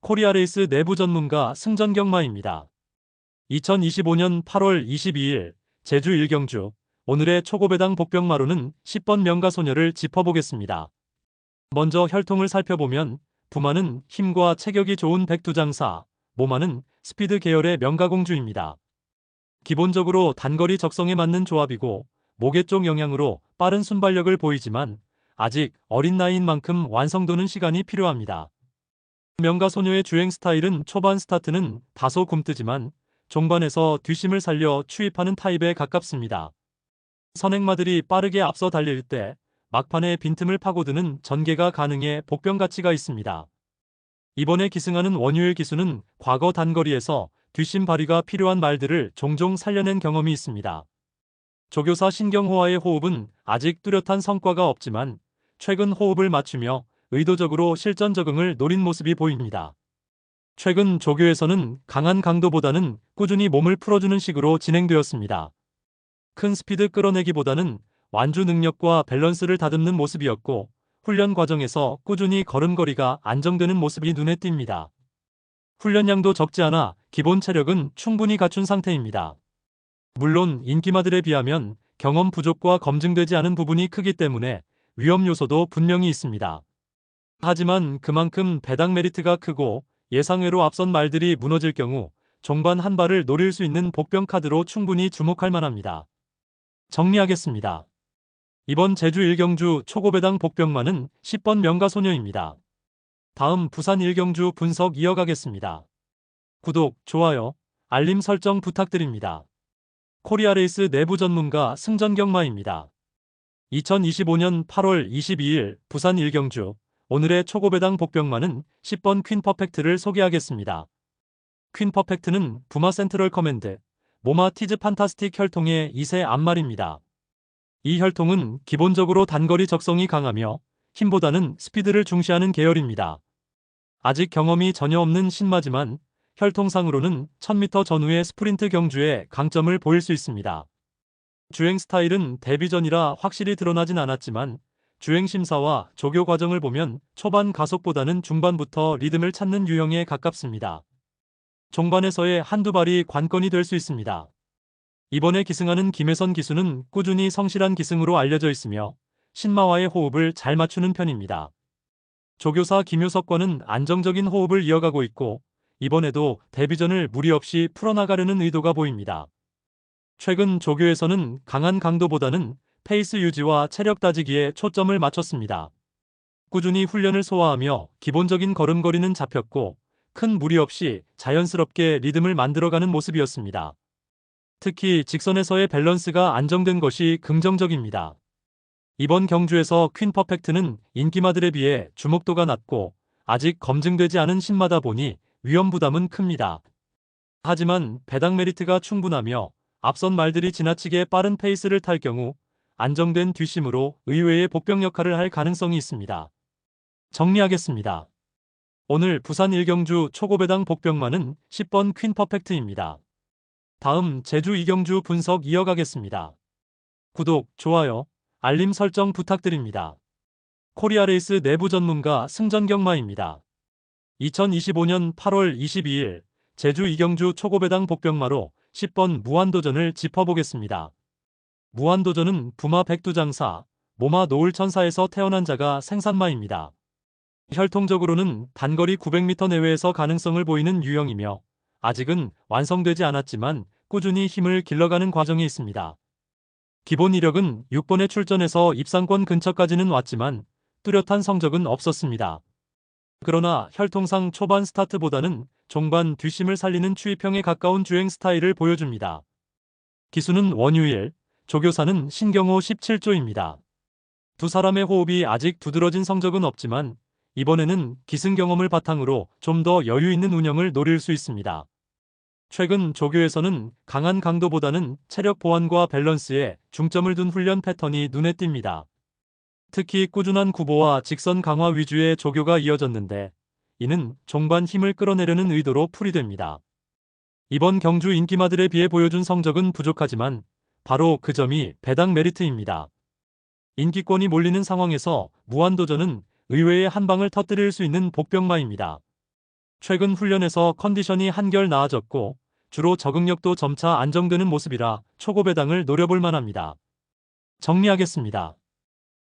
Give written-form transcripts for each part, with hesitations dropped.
코리아레이스 내부 전문가 승전경마입니다. 2025년 8월 22일 제주 1경주 오늘의 초고배당 복병마로는 10번 명가소녀를 짚어보겠습니다. 먼저 혈통을 살펴보면 부마는 힘과 체격이 좋은 백두장사, 모마는 스피드 계열의 명가공주입니다. 기본적으로 단거리 적성에 맞는 조합이고 목의 쪽 영향으로 빠른 순발력을 보이지만 아직 어린 나이인 만큼 완성도는 시간이 필요합니다. 명가소녀의 주행 스타일은 초반 스타트는 다소 굼뜨지만 종반에서 뒷심을 살려 추입하는 타입에 가깝습니다. 선행마들이 빠르게 앞서 달릴 때 막판에 빈틈을 파고드는 전개가 가능해 복병 가치가 있습니다. 이번에 기승하는 원유일 기수는 과거 단거리에서 뒷심 발휘가 필요한 말들을 종종 살려낸 경험이 있습니다. 조교사 신경호와의 호흡은 아직 뚜렷한 성과가 없지만 최근 호흡을 맞추며 의도적으로 실전 적응을 노린 모습이 보입니다. 최근 조교에서는 강한 강도보다는 꾸준히 몸을 풀어주는 식으로 진행되었습니다. 큰 스피드 끌어내기보다는 완주 능력과 밸런스를 다듬는 모습이었고 훈련 과정에서 꾸준히 걸음걸이가 안정되는 모습이 눈에 띕니다. 훈련량도 적지 않아 기본 체력은 충분히 갖춘 상태입니다. 물론 인기마들에 비하면 경험 부족과 검증되지 않은 부분이 크기 때문에 위험 요소도 분명히 있습니다. 하지만 그만큼 배당 메리트가 크고 예상외로 앞선 말들이 무너질 경우 종반 한 발을 노릴 수 있는 복병 카드로 충분히 주목할 만합니다. 정리하겠습니다. 이번 제주 1경주 초고배당 복병마는 10번 명가소녀입니다. 다음 부산 1경주 분석 이어가겠습니다. 구독, 좋아요, 알림 설정 부탁드립니다. 코리아레이스 내부 전문가 승전경마입니다. 2025년 8월 22일 부산 1경주 오늘의 초고배당 복병마는 10번 퀸퍼펙트를 소개하겠습니다. 퀸퍼펙트는 부마 센트럴 커맨드, 모마 티즈 판타스틱 혈통의 2세 암말입니다. 이 혈통은 기본적으로 단거리 적성이 강하며 힘보다는 스피드를 중시하는 계열입니다. 아직 경험이 전혀 없는 신마지만 혈통상으로는 1000m 전후의 스프린트 경주에 강점을 보일 수 있습니다. 주행 스타일은 데뷔 전이라 확실히 드러나진 않았지만 주행 심사와 조교 과정을 보면 초반 가속보다는 중반부터 리듬을 찾는 유형에 가깝습니다. 종반에서의 한두 발이 관건이 될 수 있습니다. 이번에 기승하는 김혜선 기수는 꾸준히 성실한 기승으로 알려져 있으며 신마와의 호흡을 잘 맞추는 편입니다. 조교사 김효석과는 안정적인 호흡을 이어가고 있고 이번에도 데뷔전을 무리 없이 풀어나가려는 의도가 보입니다. 최근 조교에서는 강한 강도보다는 페이스 유지와 체력 다지기에 초점을 맞췄습니다. 꾸준히 훈련을 소화하며 기본적인 걸음걸이는 잡혔고 큰 무리 없이 자연스럽게 리듬을 만들어가는 모습이었습니다. 특히 직선에서의 밸런스가 안정된 것이 긍정적입니다. 이번 경주에서 퀸퍼펙트는 인기마들에 비해 주목도가 낮고 아직 검증되지 않은 신마다 보니 위험 부담은 큽니다. 하지만 배당 메리트가 충분하며 앞선 말들이 지나치게 빠른 페이스를 탈 경우 안정된 뒷심으로 의외의 복병 역할을 할 가능성이 있습니다. 정리하겠습니다. 오늘 부산 1경주 초고배당 복병마는 10번 퀸퍼펙트입니다. 다음 제주 2경주 분석 이어가겠습니다. 구독, 좋아요, 알림 설정 부탁드립니다. 코리아레이스 내부 전문가 승전경마입니다. 2025년 8월 22일 제주 2경주 초고배당 복병마로 10번 무한도전을 짚어보겠습니다. 무한도전은 부마 백두장사, 모마 노을천사에서 태어난 자가 생산마입니다. 혈통적으로는 단거리 900m 내외에서 가능성을 보이는 유형이며 아직은 완성되지 않았지만 꾸준히 힘을 길러가는 과정에 있습니다. 기본 이력은 6번에 출전해서 입상권 근처까지는 왔지만 뚜렷한 성적은 없었습니다. 그러나 혈통상 초반 스타트보다는 종반 뒷심을 살리는 추입형에 가까운 주행 스타일을 보여줍니다. 기수는 원유일, 조교사는 신경호 17조입니다. 두 사람의 호흡이 아직 두드러진 성적은 없지만 이번에는 기승 경험을 바탕으로 좀 더 여유 있는 운영을 노릴 수 있습니다. 최근 조교에서는 강한 강도보다는 체력 보완과 밸런스에 중점을 둔 훈련 패턴이 눈에 띕니다. 특히 꾸준한 구보와 직선 강화 위주의 조교가 이어졌는데 이는 종반 힘을 끌어내려는 의도로 풀이됩니다. 이번 경주 인기마들에 비해 보여준 성적은 부족하지만 바로 그 점이 배당 메리트입니다. 인기권이 몰리는 상황에서 무한도전은 의외의 한 방을 터뜨릴 수 있는 복병마입니다. 최근 훈련에서 컨디션이 한결 나아졌고 주로 적응력도 점차 안정되는 모습이라 초고배당을 노려볼 만합니다. 정리하겠습니다.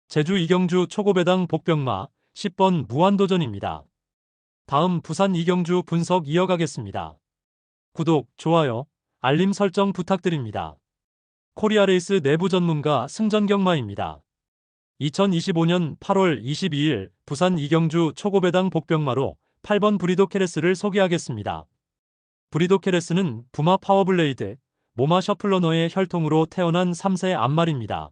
제주 이경주 초고배당 복병마 10번 무한도전입니다. 다음 부산 이경주 분석 이어가겠습니다. 구독, 좋아요, 알림 설정 부탁드립니다. 코리아레이스 내부 전문가 승전경마입니다. 2025년 8월 22일 부산 이경주 초고배당 복병마로 8번 브리도 케레스를 소개하겠습니다. 브리도 케레스는 부마 파워블레이드, 모마 셔플러너의 혈통으로 태어난 3세 암말입니다.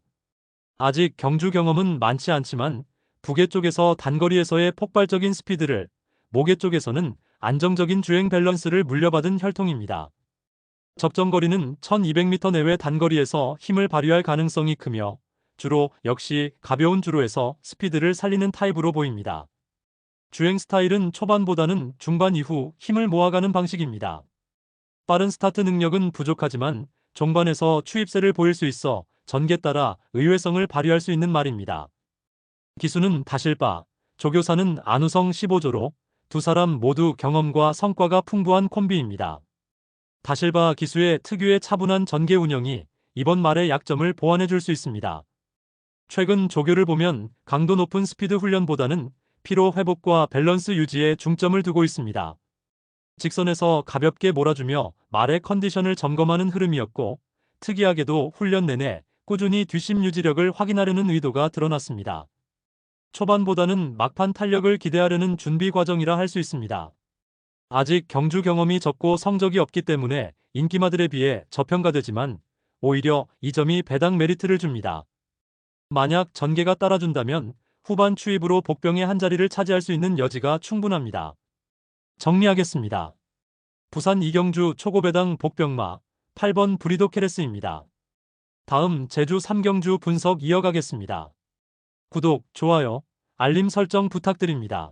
아직 경주 경험은 많지 않지만 부계 쪽에서 단거리에서의 폭발적인 스피드를, 모계 쪽에서는 안정적인 주행 밸런스를 물려받은 혈통입니다. 적정거리는 1200m 내외 단거리에서 힘을 발휘할 가능성이 크며 주로 역시 가벼운 주로에서 스피드를 살리는 타입으로 보입니다. 주행 스타일은 초반보다는 중반 이후 힘을 모아가는 방식입니다. 빠른 스타트 능력은 부족하지만 종반에서 추입세를 보일 수 있어 전개 따라 의외성을 발휘할 수 있는 말입니다. 기수는 다실바, 조교사는 안우성 15조로 두 사람 모두 경험과 성과가 풍부한 콤비입니다. 다실바 기수의 특유의 차분한 전개 운영이 이번 말의 약점을 보완해 줄 수 있습니다. 최근 조교를 보면 강도 높은 스피드 훈련보다는 피로 회복과 밸런스 유지에 중점을 두고 있습니다. 직선에서 가볍게 몰아주며 말의 컨디션을 점검하는 흐름이었고 특이하게도 훈련 내내 꾸준히 뒷심 유지력을 확인하려는 의도가 드러났습니다. 초반보다는 막판 탄력을 기대하려는 준비 과정이라 할 수 있습니다. 아직 경주 경험이 적고 성적이 없기 때문에 인기마들에 비해 저평가되지만 오히려 이 점이 배당 메리트를 줍니다. 만약 전개가 따라준다면 후반 추입으로 복병의 한 자리를 차지할 수 있는 여지가 충분합니다. 정리하겠습니다. 부산 이경주 초고배당 복병마 8번 브리도 케레스입니다. 다음 제주 삼경주 분석 이어가겠습니다. 구독, 좋아요, 알림 설정 부탁드립니다.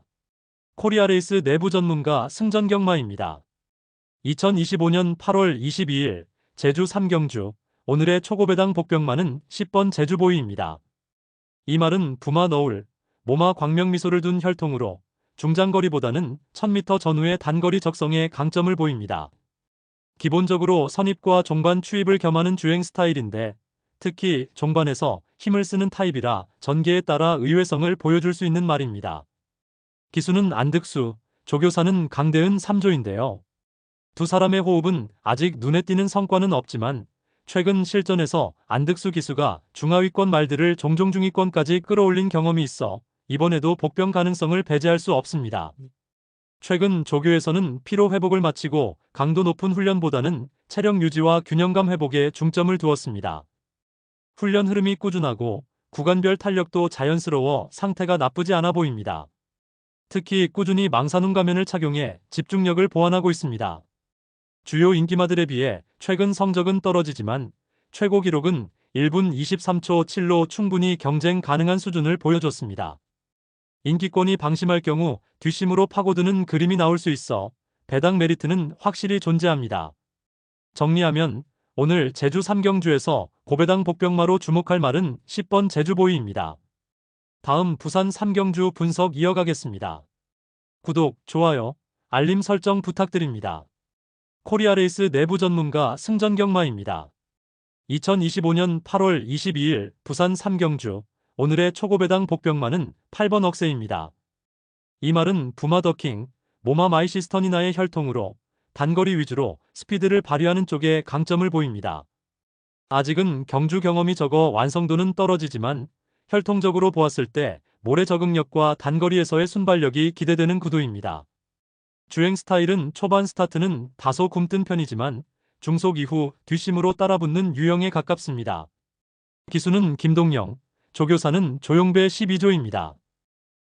코리아레이스 내부 전문가 승전경마입니다. 2025년 8월 22일 제주 삼경주 오늘의 초고배당 복병마는 10번 제주보이입니다. 이 말은 부마 너울, 모마 광명미소를 둔 혈통으로 중장거리보다는 1000m 전후의 단거리 적성에 강점을 보입니다. 기본적으로 선입과 종반 추입을 겸하는 주행 스타일인데 특히 종반에서 힘을 쓰는 타입이라 전개에 따라 의외성을 보여줄 수 있는 말입니다. 기수는 안득수, 조교사는 강대은 3조인데요. 두 사람의 호흡은 아직 눈에 띄는 성과는 없지만 최근 실전에서 안득수 기수가 중하위권 말들을 종종 중위권까지 끌어올린 경험이 있어 이번에도 복병 가능성을 배제할 수 없습니다. 최근 조교에서는 피로 회복을 마치고 강도 높은 훈련보다는 체력 유지와 균형감 회복에 중점을 두었습니다. 훈련 흐름이 꾸준하고 구간별 탄력도 자연스러워 상태가 나쁘지 않아 보입니다. 특히 꾸준히 망사눈 가면을 착용해 집중력을 보완하고 있습니다. 주요 인기마들에 비해 최근 성적은 떨어지지만 최고 기록은 1분 23초 7로 충분히 경쟁 가능한 수준을 보여줬습니다. 인기권이 방심할 경우 뒷심으로 파고드는 그림이 나올 수 있어 배당 메리트는 확실히 존재합니다. 정리하면 오늘 제주 삼경주에서 고배당 복병마로 주목할 말은 10번 제주보이입니다. 다음 부산 삼경주 분석 이어가겠습니다. 구독, 좋아요, 알림 설정 부탁드립니다. 코리아레이스 내부 전문가 승전경마입니다. 2025년 8월 22일 부산 삼경주 오늘의 초고배당 복병마는 8번 억세입니다. 이 말은 부마 더킹, 모마 마이시스터니나의 혈통으로 단거리 위주로 스피드를 발휘하는 쪽에 강점을 보입니다. 아직은 경주 경험이 적어 완성도는 떨어지지만 혈통적으로 보았을 때 모래 적응력과 단거리에서의 순발력이 기대되는 구도입니다. 주행 스타일은 초반 스타트는 다소 굼뜬 편이지만 중속 이후 뒷심으로 따라붙는 유형에 가깝습니다. 기수는 김동영, 조교사는 조용배 12조입니다.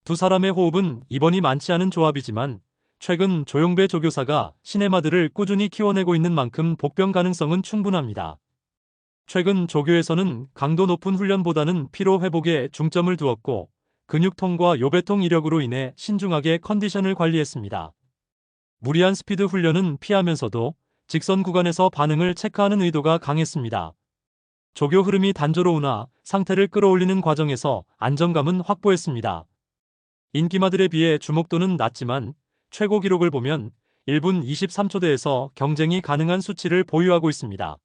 두 사람의 호흡은 이번이 많지 않은 조합이지만 최근 조용배 조교사가 시네마들을 꾸준히 키워내고 있는 만큼 복병 가능성은 충분합니다. 최근 조교에서는 강도 높은 훈련보다는 피로 회복에 중점을 두었고 근육통과 요배통 이력으로 인해 신중하게 컨디션을 관리했습니다. 무리한 스피드 훈련은 피하면서도 직선 구간에서 반응을 체크하는 의도가 강했습니다. 조교 흐름이 단조로우나 상태를 끌어올리는 과정에서 안정감은 확보했습니다. 인기마들에 비해 주목도는 낮지만 최고 기록을 보면 1분 23초대에서 경쟁이 가능한 수치를 보유하고 있습니다.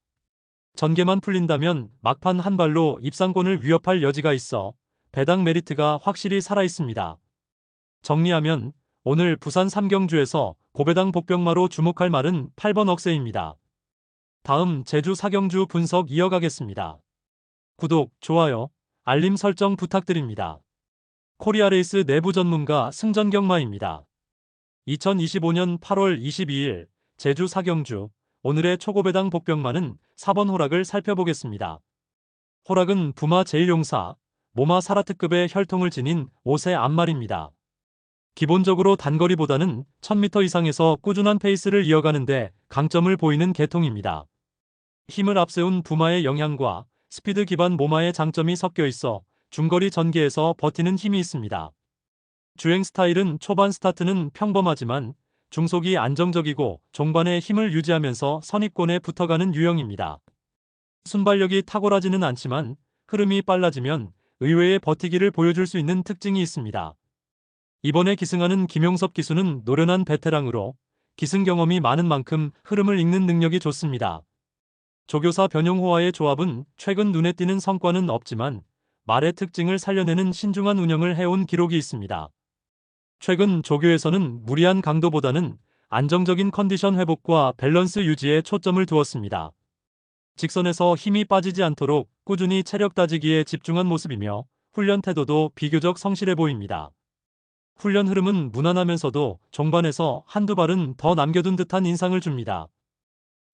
전개만 풀린다면 막판 한 발로 입상권을 위협할 여지가 있어 배당 메리트가 확실히 살아있습니다. 정리하면 오늘 부산 3경주에서 고배당 복병마로 주목할 말은 8번 억세입니다. 다음 제주 4경주 분석 이어가겠습니다. 구독, 좋아요, 알림 설정 부탁드립니다. 코리아레이스 내부 전문가 승전경마입니다. 2025년 8월 22일 제주 4경주 오늘의 초고배당 복병마는 4번 호락을 살펴보겠습니다. 호락은 부마 제1용사, 모마 사라특급의 혈통을 지닌 5세 암말입니다. 기본적으로 단거리보다는 1000m 이상에서 꾸준한 페이스를 이어가는데 강점을 보이는 계통입니다. 힘을 앞세운 부마의 영향과 스피드 기반 모마의 장점이 섞여 있어 중거리 전개에서 버티는 힘이 있습니다. 주행 스타일은 초반 스타트는 평범하지만 중속이 안정적이고 종반에 힘을 유지하면서 선입권에 붙어가는 유형입니다. 순발력이 탁월하지는 않지만 흐름이 빨라지면 의외의 버티기를 보여줄 수 있는 특징이 있습니다. 이번에 기승하는 김용섭 기수는 노련한 베테랑으로 기승 경험이 많은 만큼 흐름을 읽는 능력이 좋습니다. 조교사 변용호와의 조합은 최근 눈에 띄는 성과는 없지만 말의 특징을 살려내는 신중한 운영을 해온 기록이 있습니다. 최근 조교에서는 무리한 강도보다는 안정적인 컨디션 회복과 밸런스 유지에 초점을 두었습니다. 직선에서 힘이 빠지지 않도록 꾸준히 체력 다지기에 집중한 모습이며 훈련 태도도 비교적 성실해 보입니다. 훈련 흐름은 무난하면서도 종반에서 한두 발은 더 남겨둔 듯한 인상을 줍니다.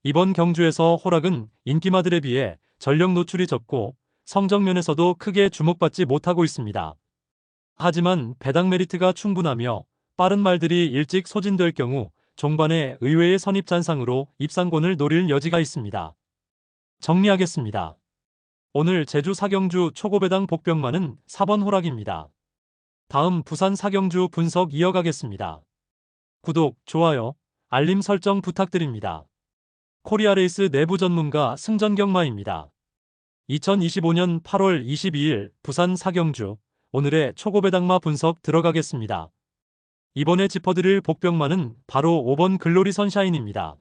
이번 경주에서 호락은 인기마들에 비해 전력 노출이 적고 성적 면에서도 크게 주목받지 못하고 있습니다. 하지만 배당 메리트가 충분하며 빠른 말들이 일찍 소진될 경우 종반에 의외의 선입 잔상으로 입상권을 노릴 여지가 있습니다. 정리하겠습니다. 오늘 제주 4경주 초고배당 복병마는 4번 호락입니다. 다음 부산 4경주 분석 이어가겠습니다. 구독, 좋아요, 알림 설정 부탁드립니다. 코리아레이스 내부 전문가 승전경마입니다. 2025년 8월 22일 부산 4경주 오늘의 초고배당마 분석 들어가겠습니다. 이번에 짚어드릴 복병마는 바로 5번 글로리 선샤인입니다.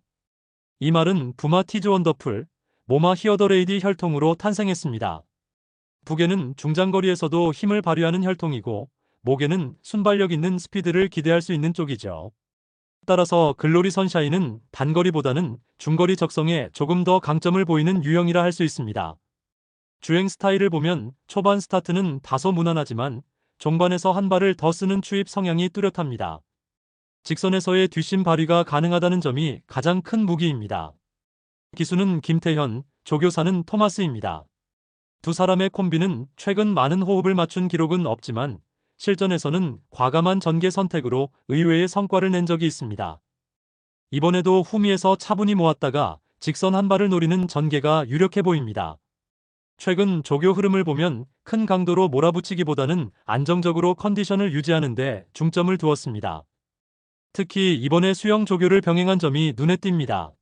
이 말은 부마 티즈 원더풀, 모마 히어더레이디 혈통으로 탄생했습니다. 북에는 중장거리에서도 힘을 발휘하는 혈통이고 목에는 순발력 있는 스피드를 기대할 수 있는 쪽이죠. 따라서 글로리 선샤인은 단거리보다는 중거리 적성에 조금 더 강점을 보이는 유형이라 할 수 있습니다. 주행 스타일을 보면 초반 스타트는 다소 무난하지만 종반에서 한 발을 더 쓰는 추입 성향이 뚜렷합니다. 직선에서의 뒷심 발휘가 가능하다는 점이 가장 큰 무기입니다. 기수는 김태현, 조교사는 토마스입니다. 두 사람의 콤비는 최근 많은 호흡을 맞춘 기록은 없지만 실전에서는 과감한 전개 선택으로 의외의 성과를 낸 적이 있습니다. 이번에도 후미에서 차분히 모았다가 직선 한 발을 노리는 전개가 유력해 보입니다. 최근 조교 흐름을 보면 큰 강도로 몰아붙이기보다는 안정적으로 컨디션을 유지하는 데 중점을 두었습니다. 특히 이번에 수영 조교를 병행한 점이 눈에 띕니다.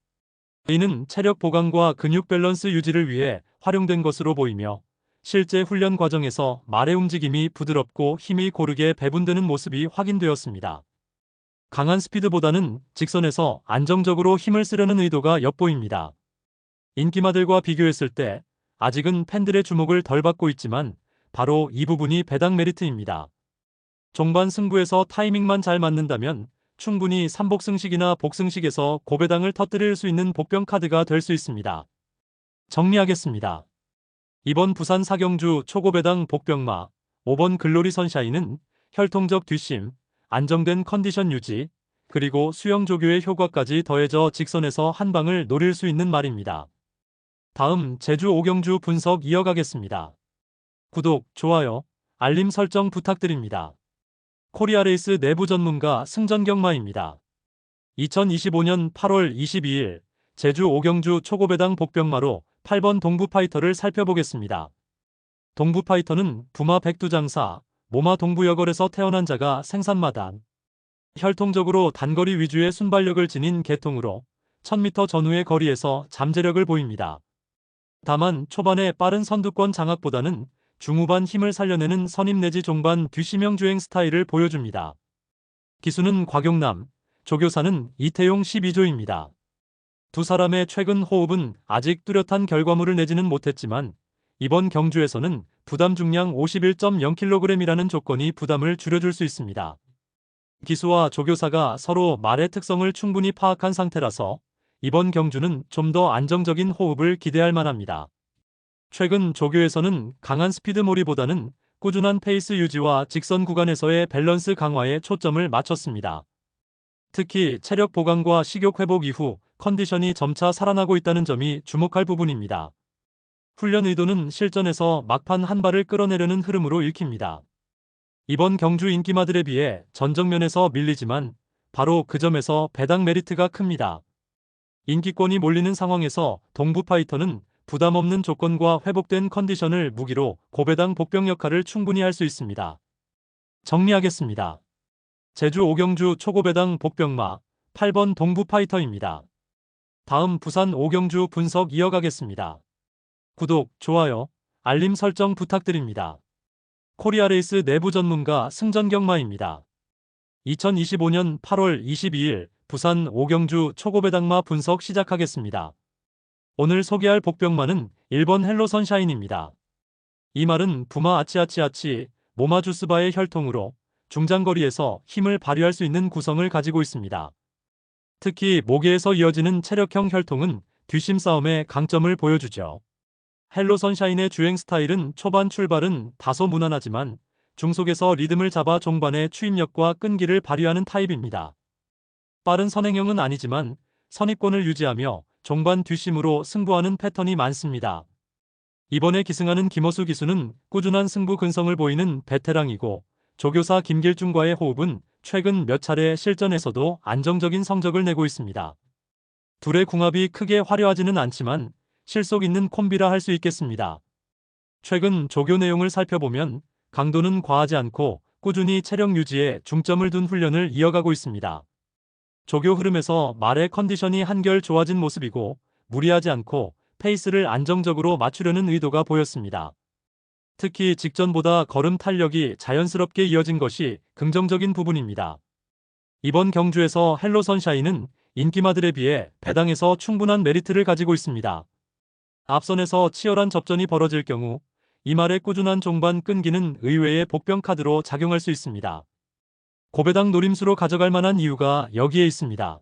이는 체력 보강과 근육 밸런스 유지를 위해 활용된 것으로 보이며 실제 훈련 과정에서 말의 움직임이 부드럽고 힘이 고르게 배분되는 모습이 확인되었습니다. 강한 스피드보다는 직선에서 안정적으로 힘을 쓰려는 의도가 엿보입니다. 인기마들과 비교했을 때 아직은 팬들의 주목을 덜 받고 있지만 바로 이 부분이 배당 메리트입니다. 종반 승부에서 타이밍만 잘 맞는다면 충분히 삼복승식이나 복승식에서 고배당을 터뜨릴 수 있는 복병 카드가 될 수 있습니다. 정리하겠습니다. 이번 부산 4경주 초고배당 복병마 5번 글로리 선샤인은 혈통적 뒷심, 안정된 컨디션 유지, 그리고 수영 조교의 효과까지 더해져 직선에서 한 방을 노릴 수 있는 말입니다. 다음 제주 5경주 분석 이어가겠습니다. 구독, 좋아요, 알림 설정 부탁드립니다. 코리아레이스 내부 전문가 승전경마입니다. 2025년 8월 22일 제주 5경주 초고배당 복병마로 8번 동부파이터를 살펴보겠습니다. 동부파이터는 부마 백두장사, 모마 동부여걸에서 태어난 자가 생산마당. 혈통적으로 단거리 위주의 순발력을 지닌 계통으로 1000m 전후의 거리에서 잠재력을 보입니다. 다만 초반에 빠른 선두권 장악보다는 중후반 힘을 살려내는 선임 내지 종반 뒷심형 주행 스타일을 보여줍니다. 기수는 곽용남, 조교사는 이태용 12조입니다. 두 사람의 최근 호흡은 아직 뚜렷한 결과물을 내지는 못했지만 이번 경주에서는 부담 중량 51.0kg이라는 조건이 부담을 줄여줄 수 있습니다. 기수와 조교사가 서로 말의 특성을 충분히 파악한 상태라서 이번 경주는 좀 더 안정적인 호흡을 기대할 만합니다. 최근 조교에서는 강한 스피드몰이보다는 꾸준한 페이스 유지와 직선 구간에서의 밸런스 강화에 초점을 맞췄습니다. 특히 체력 보강과 식욕 회복 이후 컨디션이 점차 살아나고 있다는 점이 주목할 부분입니다. 훈련 의도는 실전에서 막판 한 발을 끌어내려는 흐름으로 읽힙니다. 이번 경주 인기마들에 비해 전정면에서 밀리지만 바로 그 점에서 배당 메리트가 큽니다. 인기권이 몰리는 상황에서 동부 파이터는 부담 없는 조건과 회복된 컨디션을 무기로 고배당 복병 역할을 충분히 할 수 있습니다. 정리하겠습니다. 제주 5경주 초고배당 복병마 8번 동부 파이터입니다. 다음 부산 5경주 분석 이어가겠습니다. 구독, 좋아요, 알림 설정 부탁드립니다. 코리아레이스 내부 전문가 승전경마입니다. 2025년 8월 22일 부산 5경주 초고배당마 분석 시작하겠습니다. 오늘 소개할 복병마는 1번 헬로 선샤인입니다. 이 말은 부마 아치아치아치 모마주스바의 혈통으로 중장거리에서 힘을 발휘할 수 있는 구성을 가지고 있습니다. 특히 모계에서 이어지는 체력형 혈통은 뒷심 싸움의 강점을 보여주죠. 헬로 선샤인의 주행 스타일은 초반 출발은 다소 무난하지만 중속에서 리듬을 잡아 종반의 추임력과 끈기를 발휘하는 타입입니다. 빠른 선행형은 아니지만 선입권을 유지하며 종반 뒷심으로 승부하는 패턴이 많습니다. 이번에 기승하는 김호수 기수는 꾸준한 승부 근성을 보이는 베테랑이고 조교사 김길중과의 호흡은 최근 몇 차례 실전에서도 안정적인 성적을 내고 있습니다. 둘의 궁합이 크게 화려하지는 않지만 실속 있는 콤비라 할 수 있겠습니다. 최근 조교 내용을 살펴보면 강도는 과하지 않고 꾸준히 체력 유지에 중점을 둔 훈련을 이어가고 있습니다. 조교 흐름에서 말의 컨디션이 한결 좋아진 모습이고 무리하지 않고 페이스를 안정적으로 맞추려는 의도가 보였습니다. 특히 직전보다 걸음 탄력이 자연스럽게 이어진 것이 긍정적인 부분입니다. 이번 경주에서 헬로 선샤인은 인기마들에 비해 배당에서 충분한 메리트를 가지고 있습니다. 앞선에서 치열한 접전이 벌어질 경우 이 말의 꾸준한 종반 끈기는 의외의 복병 카드로 작용할 수 있습니다. 고배당 노림수로 가져갈 만한 이유가 여기에 있습니다.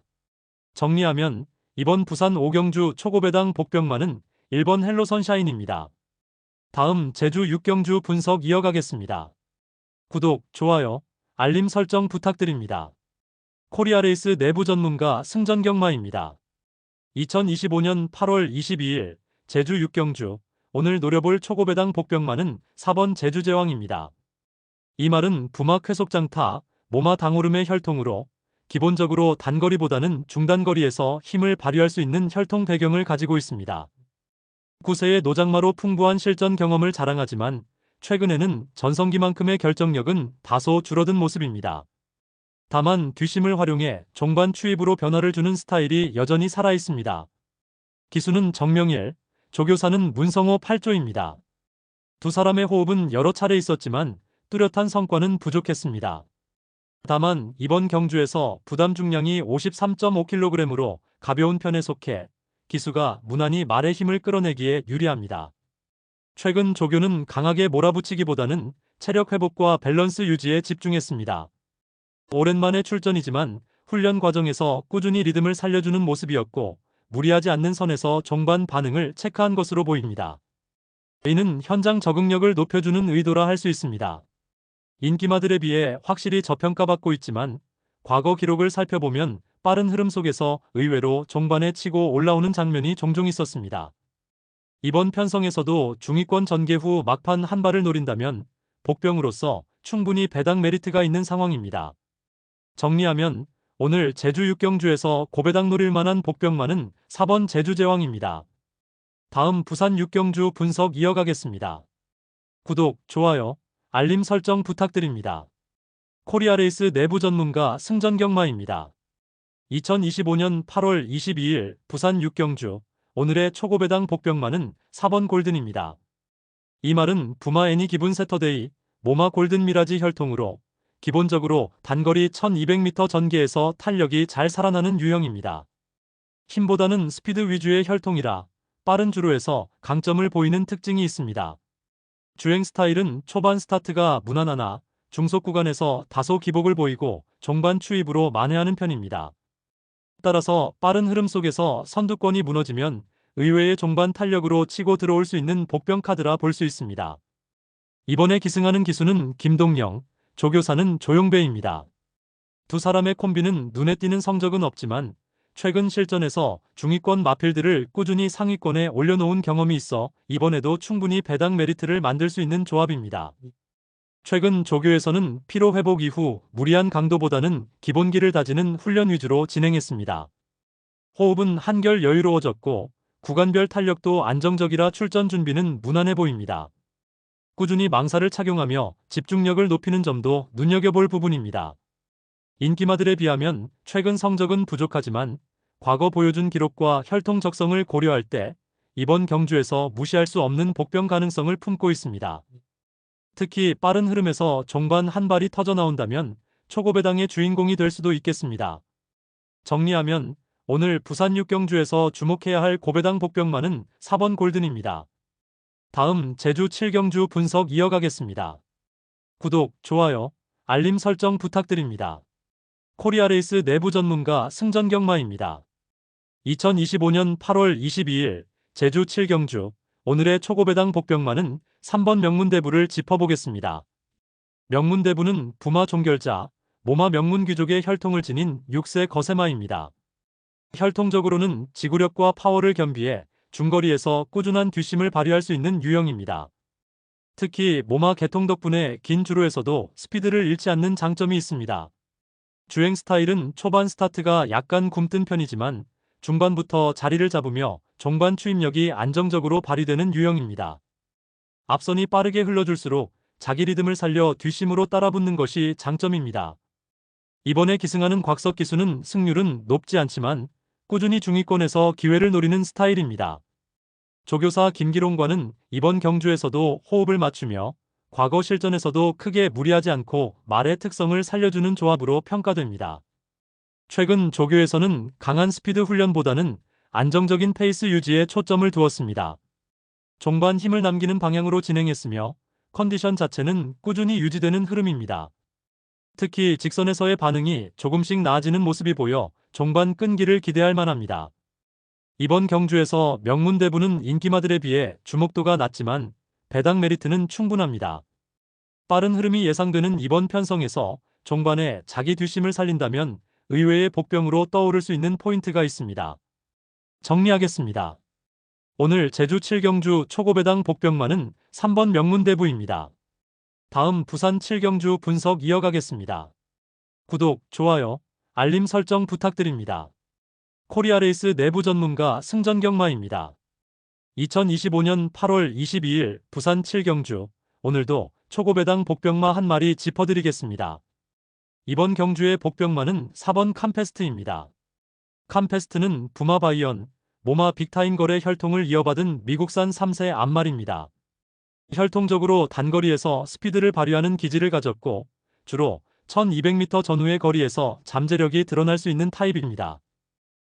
정리하면 이번 부산 5경주 초고배당 복병마는 1번 헬로 선샤인입니다. 다음 제주 6경주 분석 이어가겠습니다. 구독, 좋아요, 알림 설정 부탁드립니다. 코리아레이스 내부 전문가 승전경마입니다. 2025년 8월 22일 제주 6경주 오늘 노려볼 초고배당 복병마는 4번 제주제왕입니다. 이 말은 부마 쾌속장타, 모마 당오름의 혈통으로 기본적으로 단거리보다는 중단거리에서 힘을 발휘할 수 있는 혈통 배경을 가지고 있습니다. 9세의 노장마로 풍부한 실전 경험을 자랑하지만 최근에는 전성기만큼의 결정력은 다소 줄어든 모습입니다. 다만 뒷심을 활용해 종반 추입으로 변화를 주는 스타일이 여전히 살아있습니다. 기수는 정명일, 조교사는 문성호 8조입니다. 두 사람의 호흡은 여러 차례 있었지만 뚜렷한 성과는 부족했습니다. 다만 이번 경주에서 부담 중량이 53.5kg으로 가벼운 편에 속해 기수가 무난히 말의 힘을 끌어내기에 유리합니다. 최근 조교는 강하게 몰아붙이기보다는 체력 회복과 밸런스 유지에 집중했습니다. 오랜만에 출전이지만 훈련 과정에서 꾸준히 리듬을 살려주는 모습이었고 무리하지 않는 선에서 종반 반응을 체크한 것으로 보입니다. 이는 현장 적응력을 높여주는 의도라 할 수 있습니다. 인기마들에 비해 확실히 저평가받고 있지만 과거 기록을 살펴보면 빠른 흐름 속에서 의외로 종반에 치고 올라오는 장면이 종종 있었습니다. 이번 편성에서도 중위권 전개 후 막판 한 발을 노린다면 복병으로서 충분히 배당 메리트가 있는 상황입니다. 정리하면 오늘 제주 6경주에서 고배당 노릴 만한 복병마는 4번 제주제왕입니다. 다음 부산 6경주 분석 이어가겠습니다. 구독, 좋아요, 알림 설정 부탁드립니다. 코리아레이스 내부 전문가 승전경마입니다. 2025년 8월 22일 부산 6경주 오늘의 초고배당 복병마는 4번 골든입니다. 이 말은 부마 애니 기분 세터데이, 모마 골든 미라지 혈통으로 기본적으로 단거리 1200m 전개에서 탄력이 잘 살아나는 유형입니다. 힘보다는 스피드 위주의 혈통이라 빠른 주로에서 강점을 보이는 특징이 있습니다. 주행 스타일은 초반 스타트가 무난하나 중속 구간에서 다소 기복을 보이고 종반 추입으로 만회하는 편입니다. 따라서 빠른 흐름 속에서 선두권이 무너지면 의외의 종반 탄력으로 치고 들어올 수 있는 복병 카드라 볼 수 있습니다. 이번에 기승하는 기수는 김동영, 조교사는 조용배입니다. 두 사람의 콤비는 눈에 띄는 성적은 없지만 최근 실전에서 중위권 마필들을 꾸준히 상위권에 올려놓은 경험이 있어 이번에도 충분히 배당 메리트를 만들 수 있는 조합입니다. 최근 조교에서는 피로 회복 이후 무리한 강도보다는 기본기를 다지는 훈련 위주로 진행했습니다. 호흡은 한결 여유로워졌고 구간별 탄력도 안정적이라 출전 준비는 무난해 보입니다. 꾸준히 망사를 착용하며 집중력을 높이는 점도 눈여겨볼 부분입니다. 인기마들에 비하면 최근 성적은 부족하지만 과거 보여준 기록과 혈통 적성을 고려할 때 이번 경주에서 무시할 수 없는 복병 가능성을 품고 있습니다. 특히 빠른 흐름에서 종반 한 발이 터져 나온다면 초고배당의 주인공이 될 수도 있겠습니다. 정리하면 오늘 부산 6경주에서 주목해야 할 고배당 복병마는 4번 골든입니다. 다음 제주 7경주 분석 이어가겠습니다. 구독, 좋아요, 알림 설정 부탁드립니다. 코리아레이스 내부 전문가 승전경마입니다. 2025년 8월 22일 제주 7경주 오늘의 초고배당 복병마는 3번 명문대부를 짚어보겠습니다. 명문대부는 부마 종결자, 모마 명문귀족의 혈통을 지닌 6세 거세마입니다. 혈통적으로는 지구력과 파워를 겸비해 중거리에서 꾸준한 뒷심을 발휘할 수 있는 유형입니다. 특히 모마 개통 덕분에 긴 주로에서도 스피드를 잃지 않는 장점이 있습니다. 주행 스타일은 초반 스타트가 약간 굼뜬 편이지만 중반부터 자리를 잡으며 종반 추입력이 안정적으로 발휘되는 유형입니다. 앞선이 빠르게 흘러줄수록 자기 리듬을 살려 뒷심으로 따라붙는 것이 장점입니다. 이번에 기승하는 곽석 기수는 승률은 높지 않지만 꾸준히 중위권에서 기회를 노리는 스타일입니다. 조교사 김기롱과는 이번 경주에서도 호흡을 맞추며 과거 실전에서도 크게 무리하지 않고 말의 특성을 살려주는 조합으로 평가됩니다. 최근 조교에서는 강한 스피드 훈련보다는 안정적인 페이스 유지에 초점을 두었습니다. 종반 힘을 남기는 방향으로 진행했으며 컨디션 자체는 꾸준히 유지되는 흐름입니다. 특히 직선에서의 반응이 조금씩 나아지는 모습이 보여 종반 끈기를 기대할 만합니다. 이번 경주에서 명문대부는 인기마들에 비해 주목도가 낮지만 배당 메리트는 충분합니다. 빠른 흐름이 예상되는 이번 편성에서 종반에 자기 뒷심을 살린다면 의외의 복병으로 떠오를 수 있는 포인트가 있습니다. 정리하겠습니다. 오늘 제주 7경주 초고배당 복병마는 3번 명문대부입니다. 다음 부산 7경주 분석 이어가겠습니다. 구독, 좋아요, 알림 설정 부탁드립니다. 코리아레이스 내부 전문가 승전경마입니다. 2025년 8월 22일 부산 7경주 오늘도 초고배당 복병마 한 마리 짚어드리겠습니다. 이번 경주의 복병마는 4번 캄페스트입니다. 캄페스트는 부마 바이언, 모마 빅타임 거래 혈통을 이어받은 미국산 3세 암말입니다. 혈통적으로 단거리에서 스피드를 발휘하는 기질을 가졌고 주로 1200m 전후의 거리에서 잠재력이 드러날 수 있는 타입입니다.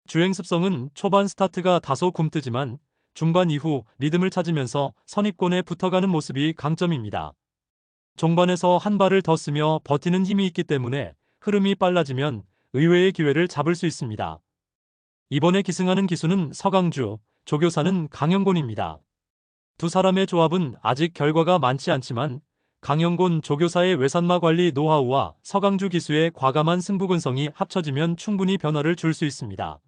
주행 습성은 초반 스타트가 다소 굼뜨지만 중반 이후 리듬을 찾으면서 선입권에 붙어가는 모습이 강점입니다. 종반에서 한 발을 더 쓰며 버티는 힘이 있기 때문에 흐름이 빨라지면 의외의 기회를 잡을 수 있습니다. 이번에 기승하는 기수는 서강주, 조교사는 강영곤입니다. 두 사람의 조합은 아직 결과가 많지 않지만 강영곤 조교사의 외산마 관리 노하우와 서강주 기수의 과감한 승부근성이 합쳐지면 충분히 변화를 줄 수 있습니다.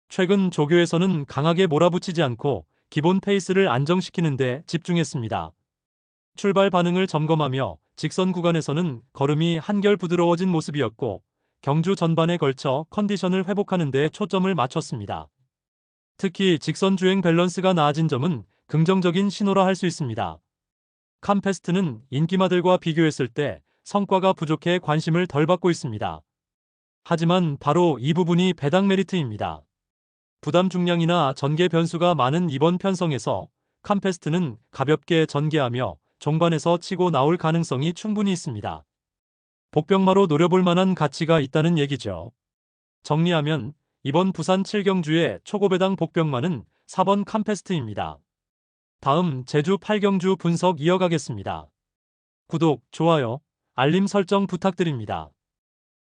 최근 조교에서는 강하게 몰아붙이지 않고 기본 페이스를 안정시키는 데 집중했습니다. 출발 반응을 점검하며 직선 구간에서는 걸음이 한결 부드러워진 모습이었고 경주 전반에 걸쳐 컨디션을 회복하는 데 초점을 맞췄습니다. 특히 직선 주행 밸런스가 나아진 점은 긍정적인 신호라 할 수 있습니다. 캄페스트는 인기마들과 비교했을 때 성과가 부족해 관심을 덜 받고 있습니다. 하지만 바로 이 부분이 배당 메리트입니다. 부담 중량이나 전개 변수가 많은 이번 편성에서 캄페스트는 가볍게 전개하며 종반에서 치고 나올 가능성이 충분히 있습니다. 복병마로 노려볼 만한 가치가 있다는 얘기죠. 정리하면 이번 부산 7경주의 초고배당 복병마는 4번 캄페스트입니다. 다음 제주 8경주 분석 이어가겠습니다. 구독, 좋아요, 알림 설정 부탁드립니다.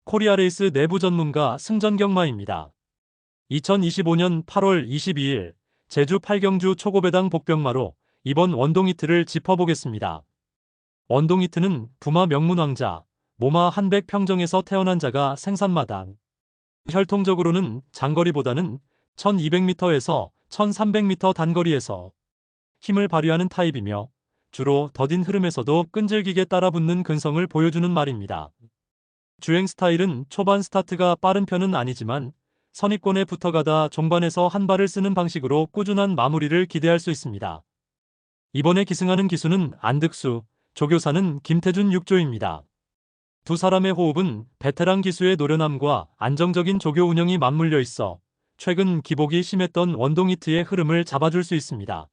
코리아레이스 내부 전문가 승전경마입니다. 2025년 8월 22일 제주 8경주 초고배당 복병마로 이번 원동이트를 짚어보겠습니다. 원동이트는 부마 명문왕자, 모마 한백 평정에서 태어난 자가 생산마당. 혈통적으로는 장거리보다는 1200m에서 1300m 단거리에서 힘을 발휘하는 타입이며 주로 더딘 흐름에서도 끈질기게 따라붙는 근성을 보여주는 말입니다. 주행 스타일은 초반 스타트가 빠른 편은 아니지만 선입권에 붙어가다 종반에서 한 발을 쓰는 방식으로 꾸준한 마무리를 기대할 수 있습니다. 이번에 기승하는 기수는 안득수, 조교사는 김태준 6조입니다. 두 사람의 호흡은 베테랑 기수의 노련함과 안정적인 조교 운영이 맞물려 있어 최근 기복이 심했던 원동히트의 흐름을 잡아줄 수 있습니다.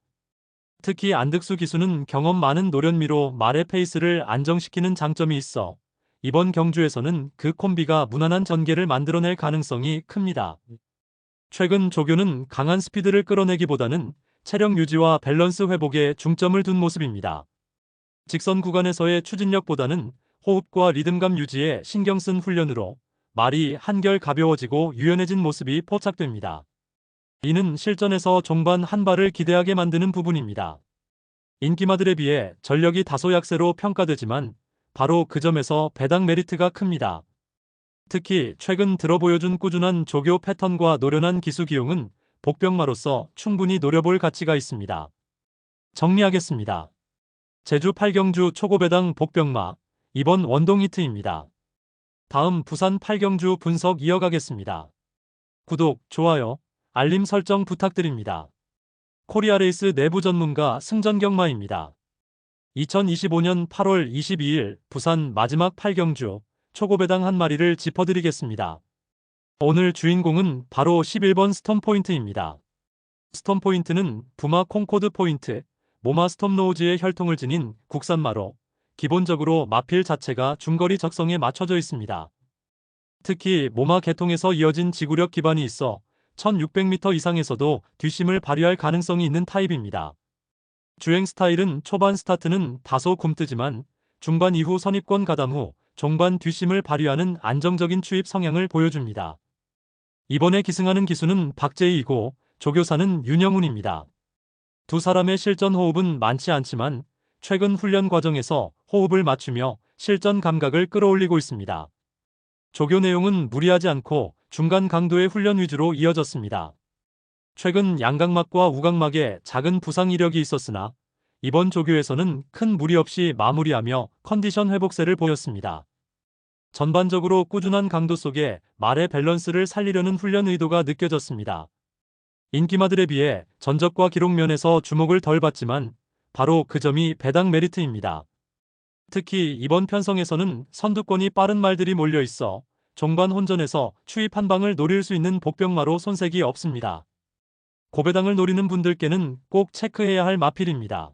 특히 안득수 기수는 경험 많은 노련미로 말의 페이스를 안정시키는 장점이 있어 이번 경주에서는 그 콤비가 무난한 전개를 만들어낼 가능성이 큽니다. 최근 조교는 강한 스피드를 끌어내기보다는 체력 유지와 밸런스 회복에 중점을 둔 모습입니다. 직선 구간에서의 추진력보다는 호흡과 리듬감 유지에 신경 쓴 훈련으로 말이 한결 가벼워지고 유연해진 모습이 포착됩니다. 이는 실전에서 종반 한 발을 기대하게 만드는 부분입니다. 인기마들에 비해 전력이 다소 약세로 평가되지만 바로 그 점에서 배당 메리트가 큽니다. 특히 최근 들어 보여준 꾸준한 조교 패턴과 노련한 기수 기용은 복병마로서 충분히 노려볼 가치가 있습니다. 정리하겠습니다. 제주 8경주 초고배당 복병마, 이번 원동히트입니다. 다음 부산 8경주 분석 이어가겠습니다. 구독, 좋아요, 알림 설정 부탁드립니다. 코리아레이스 내부 전문가 승전경마입니다. 2025년 8월 22일 부산 마지막 8경주 초고배당 한 마리를 짚어드리겠습니다. 오늘 주인공은 바로 11번 스톰포인트입니다. 스톰포인트는 부마 콩코드 포인트, 모마 스톰노우즈의 혈통을 지닌 국산마로 기본적으로 마필 자체가 중거리 적성에 맞춰져 있습니다. 특히 모마 계통에서 이어진 지구력 기반이 있어 1600m 이상에서도 뒷심을 발휘할 가능성이 있는 타입입니다. 주행 스타일은 초반 스타트는 다소 굼뜨지만 중반 이후 선입권 가담 후 종반 뒷심을 발휘하는 안정적인 추입 성향을 보여줍니다. 이번에 기승하는 기수는 박재희이고 조교사는 윤영훈입니다. 두 사람의 실전 호흡은 많지 않지만 최근 훈련 과정에서 호흡을 맞추며 실전 감각을 끌어올리고 있습니다. 조교 내용은 무리하지 않고 중간 강도의 훈련 위주로 이어졌습니다. 최근 양각막과 우각막에 작은 부상 이력이 있었으나 이번 조교에서는 큰 무리 없이 마무리하며 컨디션 회복세를 보였습니다. 전반적으로 꾸준한 강도 속에 말의 밸런스를 살리려는 훈련 의도가 느껴졌습니다. 인기마들에 비해 전적과 기록 면에서 주목을 덜 받지만 바로 그 점이 배당 메리트입니다. 특히 이번 편성에서는 선두권이 빠른 말들이 몰려 있어 종반 혼전에서 추입 한 방을 노릴 수 있는 복병마로 손색이 없습니다. 고배당을 노리는 분들께는 꼭 체크해야 할 마필입니다.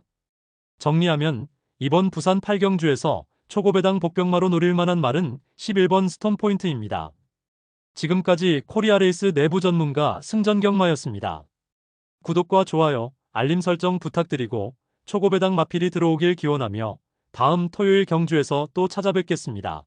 정리하면 이번 부산 8경주에서 초고배당 복병마로 노릴 만한 말은 11번 스톰포인트입니다. 지금까지 코리아레이스 내부 전문가 승전경마였습니다. 구독과 좋아요, 알림 설정 부탁드리고 초고배당 마필이 들어오길 기원하며 다음 토요일 경주에서 또 찾아뵙겠습니다.